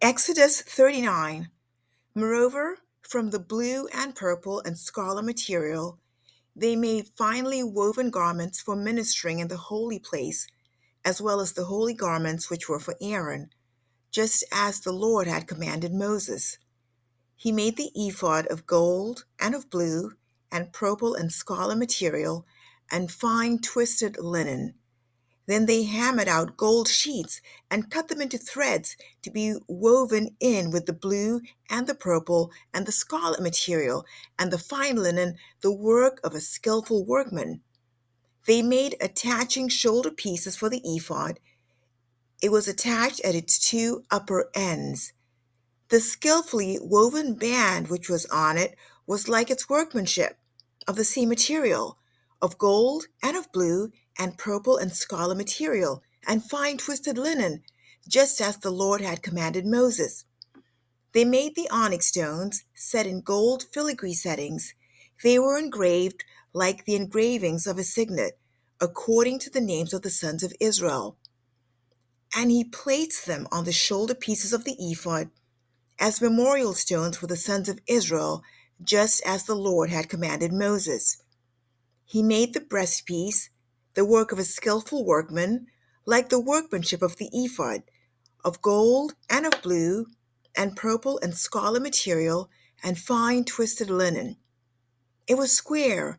Exodus 39. Moreover, from the blue and purple and scarlet material, they made finely woven garments for ministering in the holy place, as well as the holy garments which were for Aaron, just as the Lord had commanded Moses. He made the ephod of gold and of blue and purple and scarlet material and fine twisted linen. Then they hammered out gold sheets and cut them into threads to be woven in with the blue and the purple and the scarlet material and the fine linen, the work of a skillful workman. They made attaching shoulder pieces for the ephod. It was attached at its two upper ends. The skillfully woven band which was on it was like its workmanship, of the same material, of gold and of blue and purple and scarlet material, and fine twisted linen, just as the Lord had commanded Moses. They made the onyx stones, set in gold filigree settings. They were engraved like the engravings of a signet, according to the names of the sons of Israel. And he placed them on the shoulder pieces of the ephod, as memorial stones for the sons of Israel, just as the Lord had commanded Moses. He made the breastpiece, the work of a skillful workman, like the workmanship of the ephod, of gold and of blue and purple and scarlet material and fine twisted linen. It was square.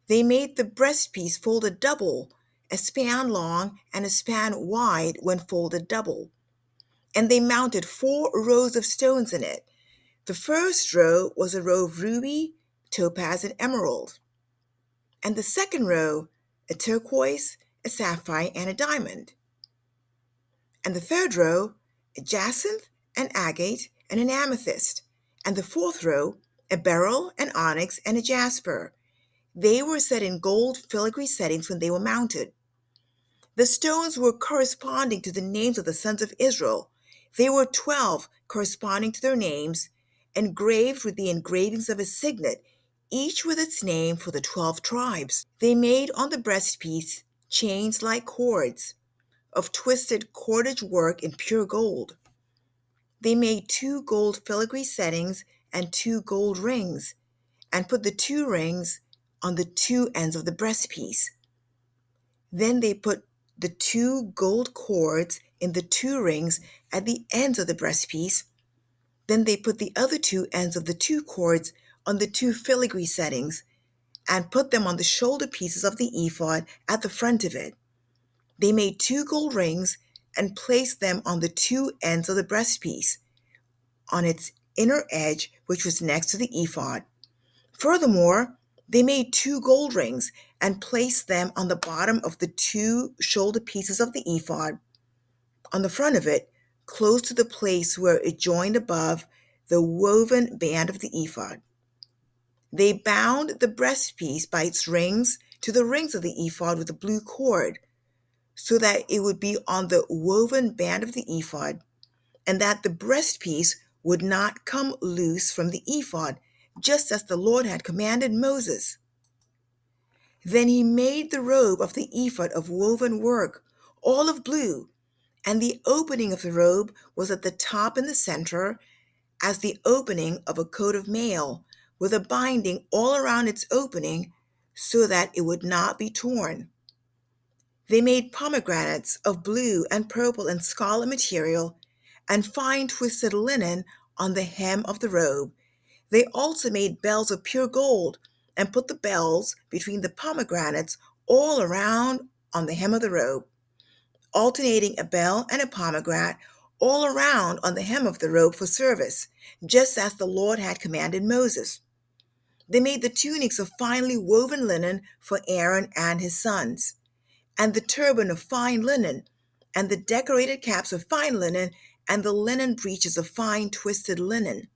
They made the breastpiece folded double, a span long and a span wide when folded double. And they mounted 4 rows of stones in it. The first row was a row of ruby, topaz, and emerald. And the second row, a turquoise, a sapphire, and a diamond. And the third row, a jacinth, an agate, and an amethyst. And the fourth row, a beryl, an onyx, and a jasper. They were set in gold filigree settings when they were mounted. The stones were corresponding to the names of the sons of Israel. They were 12 corresponding to their names, engraved with the engravings of a signet, each with its name for the 12 tribes. They made on the breastpiece chains like cords, of twisted cordage work in pure gold. They made 2 gold filigree settings and 2 gold rings, and put the 2 rings on the 2 ends of the breastpiece. Then they put the 2 gold cords in the 2 rings at the ends of the breastpiece. Then they put the other 2 ends of the 2 cords on the 2 filigree settings and put them on the shoulder pieces of the ephod at the front of it. They made 2 gold rings and placed them on the 2 ends of the breastpiece, on its inner edge, which was next to the ephod. Furthermore, they made 2 gold rings and placed them on the bottom of the 2 shoulder pieces of the ephod, on the front of it, close to the place where it joined above the woven band of the ephod. They bound the breastpiece by its rings to the rings of the ephod with a blue cord, so that it would be on the woven band of the ephod, and that the breastpiece would not come loose from the ephod, just as the Lord had commanded Moses. Then he made the robe of the ephod of woven work, all of blue, and the opening of the robe was at the top in the center, as the opening of a coat of mail, with a binding all around its opening, so that it would not be torn. They made pomegranates of blue and purple and scarlet material, and fine twisted linen on the hem of the robe. They also made bells of pure gold, and put the bells between the pomegranates all around on the hem of the robe, alternating a bell and a pomegranate all around on the hem of the robe for service, just as the Lord had commanded Moses. They made the tunics of finely woven linen for Aaron and his sons, and the turban of fine linen, and the decorated caps of fine linen, and the linen breeches of fine twisted linen,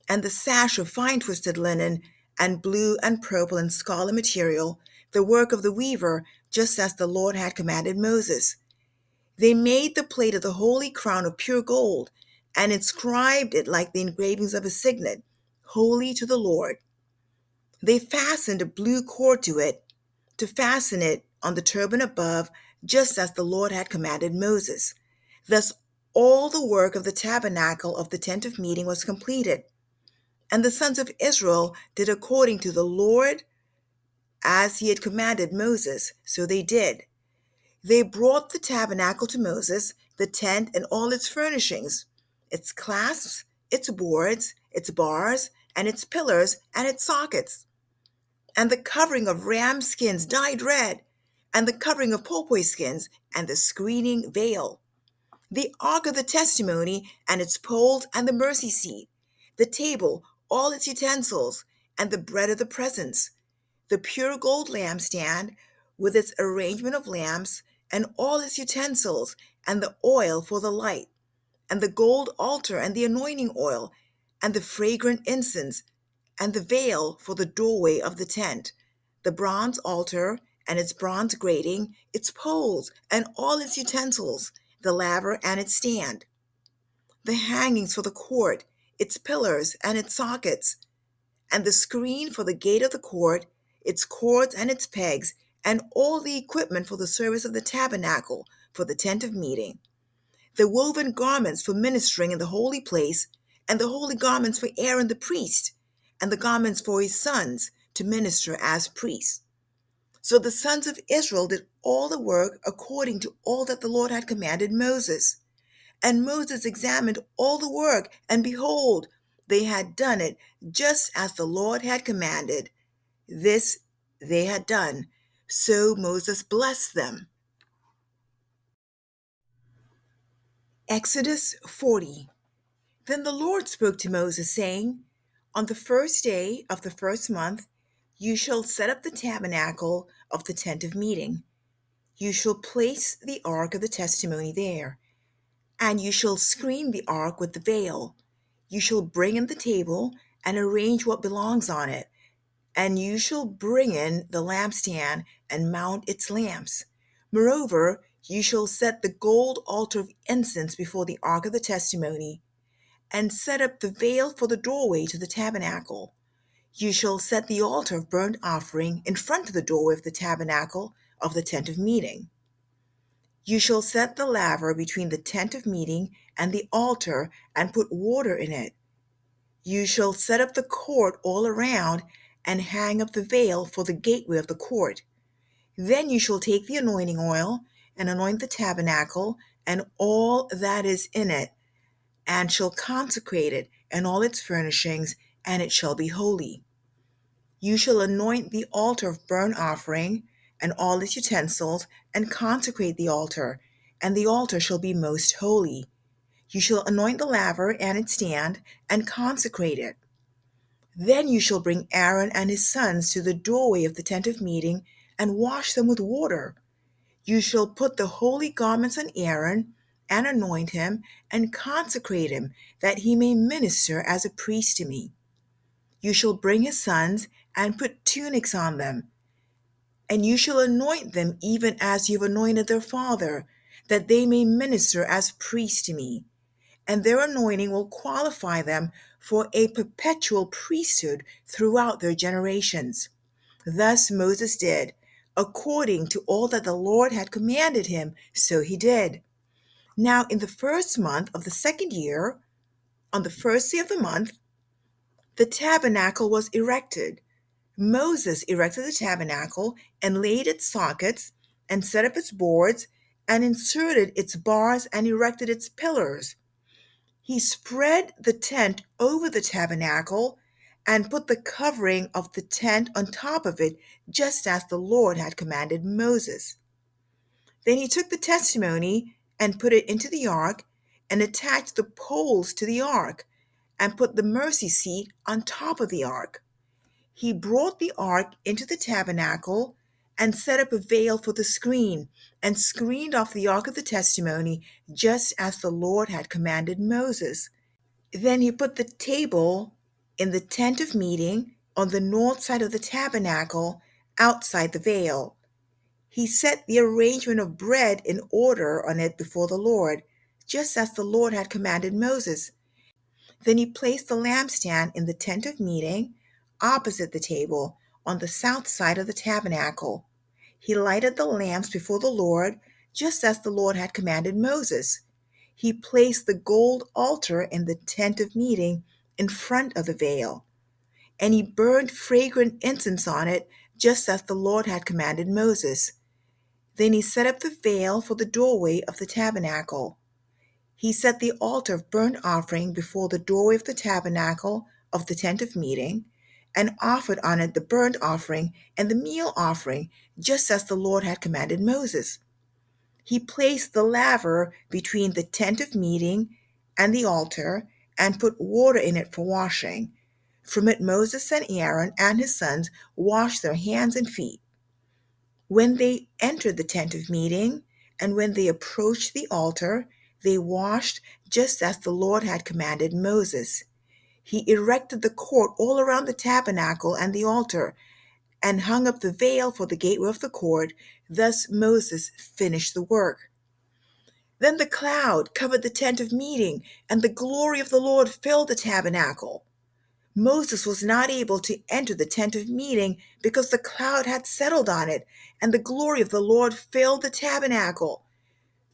and the sash of fine twisted linen, and blue and purple and scarlet material, the work of the weaver, just as the Lord had commanded Moses. They made the plate of the holy crown of pure gold, and inscribed it like the engravings of a signet, holy to the Lord. They fastened a blue cord to it, to fasten it on the turban above, just as the Lord had commanded Moses. Thus all the work of the tabernacle of the tent of meeting was completed. And the sons of Israel did according to the Lord as he had commanded Moses, so they did. They brought the tabernacle to Moses, the tent and all its furnishings, its clasps, its boards, its bars, and its pillars and its sockets, and the covering of ram skins dyed red, and the covering of porpoise skins, and the screening veil, the ark of the testimony and its poles and the mercy seat, the table, all its utensils, and the bread of the presence, the pure gold lampstand with its arrangement of lamps and all its utensils, and the oil for the light, and the gold altar and the anointing oil, and the fragrant incense, and the veil for the doorway of the tent, the bronze altar and its bronze grating, its poles and all its utensils, the laver and its stand, the hangings for the court, its pillars and its sockets, and the screen for the gate of the court, its cords and its pegs, and all the equipment for the service of the tabernacle, for the tent of meeting, the woven garments for ministering in the holy place, and the holy garments for Aaron the priest, and the garments for his sons to minister as priests. So the sons of Israel did all the work according to all that the Lord had commanded Moses. And Moses examined all the work, and behold, they had done it just as the Lord had commanded. This they had done. So Moses blessed them. Exodus 40. Then the Lord spoke to Moses, saying, on the first day of the first month, you shall set up the tabernacle of the tent of meeting. You shall place the ark of the testimony there, and you shall screen the ark with the veil. You shall bring in the table and arrange what belongs on it, and you shall bring in the lampstand and mount its lamps. Moreover, you shall set the gold altar of incense before the ark of the testimony, and set up the veil for the doorway to the tabernacle. You shall set the altar of burnt offering in front of the doorway of the tabernacle of the tent of meeting. You shall set the laver between the tent of meeting and the altar, and put water in it. You shall set up the court all around, and hang up the veil for the gateway of the court. Then you shall take the anointing oil, and anoint the tabernacle, and all that is in it, and shall consecrate it and all its furnishings, and it shall be holy. You shall anoint the altar of burnt offering, and all its utensils, and consecrate the altar, and the altar shall be most holy. You shall anoint the laver and its stand, and consecrate it. Then you shall bring Aaron and his sons to the doorway of the tent of meeting, and wash them with water. You shall put the holy garments on Aaron, and anoint him, and consecrate him, that he may minister as a priest to me. You shall bring his sons, and put tunics on them, and you shall anoint them even as you have anointed their father, that they may minister as priests to me. And their anointing will qualify them for a perpetual priesthood throughout their generations. Thus Moses did, according to all that the Lord had commanded him, so he did. Now in the first month of the second year, on the first day of the month, the tabernacle was erected. Moses erected the tabernacle and laid its sockets and set up its boards and inserted its bars and erected its pillars. He spread the tent over the tabernacle and put the covering of the tent on top of it, just as the Lord had commanded Moses. Then he took the testimony and put it into the ark, and attached the poles to the ark, and put the mercy seat on top of the ark. He brought the ark into the tabernacle and set up a veil for the screen, and screened off the ark of the testimony, just as the Lord had commanded Moses. Then he put the table in the tent of meeting on the north side of the tabernacle, outside the veil. He set the arrangement of bread in order on it before the Lord, just as the Lord had commanded Moses. Then he placed the lampstand in the tent of meeting, opposite the table, on the south side of the tabernacle. He lighted the lamps before the Lord, just as the Lord had commanded Moses. He placed the gold altar in the tent of meeting in front of the veil, and he burned fragrant incense on it, just as the Lord had commanded Moses. Then he set up the veil for the doorway of the tabernacle. He set the altar of burnt offering before the doorway of the tabernacle of the tent of meeting, and offered on it the burnt offering and the meal offering, just as the Lord had commanded Moses. He placed the laver between the tent of meeting and the altar, and put water in it for washing. From it Moses and Aaron and his sons washed their hands and feet. When they entered the tent of meeting, and when they approached the altar, they washed just as the Lord had commanded Moses. He erected the court all around the tabernacle and the altar, and hung up the veil for the gateway of the court. Thus Moses finished the work. Then the cloud covered the tent of meeting, and the glory of the Lord filled the tabernacle. Moses was not able to enter the tent of meeting because the cloud had settled on it, and the glory of the Lord filled the tabernacle.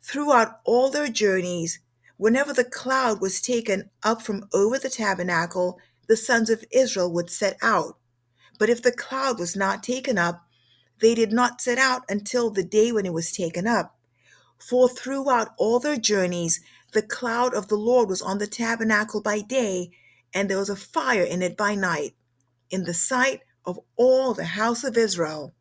Throughout all their journeys, whenever the cloud was taken up from over the tabernacle, the sons of Israel would set out. But if the cloud was not taken up, they did not set out until the day when it was taken up. For throughout all their journeys, the cloud of the Lord was on the tabernacle by day, and there was a fire in it by night, in the sight of all the house of Israel.